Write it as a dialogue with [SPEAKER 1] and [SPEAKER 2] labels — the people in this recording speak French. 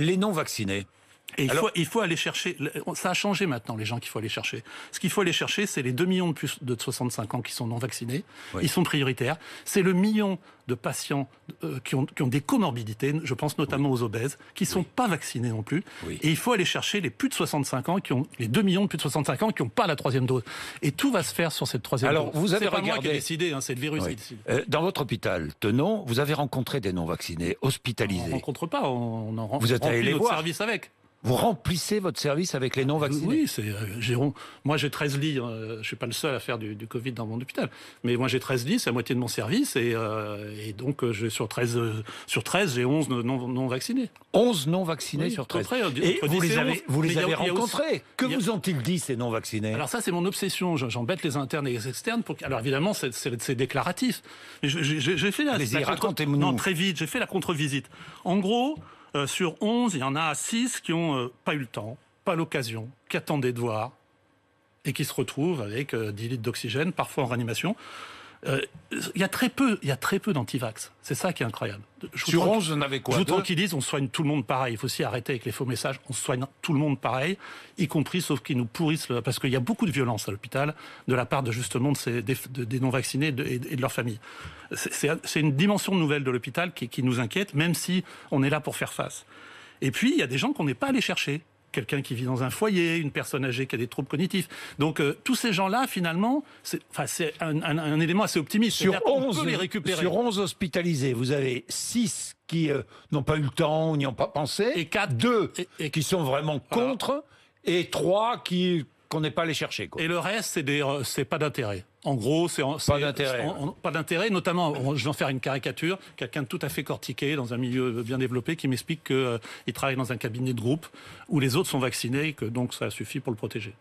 [SPEAKER 1] les non-vaccinés.
[SPEAKER 2] Et il faut aller chercher, ça a changé maintenant, les gens qu'il faut aller chercher. Ce qu'il faut aller chercher, c'est les 2 millions de plus de 65 ans qui sont non vaccinés. Oui. Ils sont prioritaires. C'est le million de patients qui ont des comorbidités, je pense notamment aux obèses, qui ne sont pas vaccinés non plus. Oui. Et il faut aller chercher les plus de 65 ans, les 2 millions de plus de 65 ans qui n'ont pas la 3e dose. Et tout va se faire sur cette 3e dose.
[SPEAKER 1] Alors, vous avez
[SPEAKER 2] c'est pas
[SPEAKER 1] regardé...
[SPEAKER 2] moi qui ai décidé, hein, c'est le virus qui décide.
[SPEAKER 1] Dans votre hôpital, Tenon, vous avez rencontré des non-vaccinés, hospitalisés.
[SPEAKER 2] On ne rencontre pas, on
[SPEAKER 1] vous êtes allé les voir.
[SPEAKER 2] Service avec.
[SPEAKER 1] Vous remplissez votre service avec les non-vaccinés?
[SPEAKER 2] Oui, moi j'ai 13 lits, je ne suis pas le seul à faire du Covid dans mon hôpital, mais moi j'ai 13 lits, c'est la moitié de mon service, et donc sur 13, j'ai 11 non-vaccinés.
[SPEAKER 1] 11 non-vaccinés sur 13. Et vous les avez rencontrés. Que vous ont-ils dit, ces non-vaccinés?
[SPEAKER 2] Alors ça, c'est mon obsession, j'embête les internes et les externes. Alors évidemment, c'est déclaratif. J'ai fait très vite, j'ai fait la contre-visite. En gros... sur 11, il y en a 6 qui n'ont pas eu le temps, pas l'occasion, qui attendaient de voir et qui se retrouvent avec 10 litres d'oxygène, parfois en réanimation. Il y a très peu d'antivax. C'est ça qui est incroyable.
[SPEAKER 1] Sur 11, on avait quoi?
[SPEAKER 2] Je vous tranquillise, on soigne tout le monde pareil. Il faut aussi arrêter avec les faux messages. On soigne tout le monde pareil, y compris, sauf qu'ils nous pourrissent, parce qu'il y a beaucoup de violence à l'hôpital, de la part justement des non-vaccinés et de leurs familles. C'est une dimension nouvelle de l'hôpital qui nous inquiète, même si on est là pour faire face. Et puis, il y a des gens qu'on n'est pas allé chercher. Quelqu'un qui vit dans un foyer, une personne âgée qui a des troubles cognitifs. Donc, tous ces gens-là, finalement, c'est un élément assez optimiste.
[SPEAKER 1] Sur 11,
[SPEAKER 2] on peut les récupérer.
[SPEAKER 1] Sur 11 hospitalisés, vous avez 6 qui n'ont pas eu le temps, n'y ont pas pensé,
[SPEAKER 2] et
[SPEAKER 1] 2 qui sont vraiment contre, et 3 qu'on n'est pas allé chercher. Quoi.
[SPEAKER 2] Et le reste, c'est pas d'intérêt. En gros, pas d'intérêt. Notamment, je vais en faire une caricature. Quelqu'un de tout à fait cortiqué, dans un milieu bien développé, qui m'explique qu'il travaille dans un cabinet de groupe où les autres sont vaccinés et que donc ça suffit pour le protéger.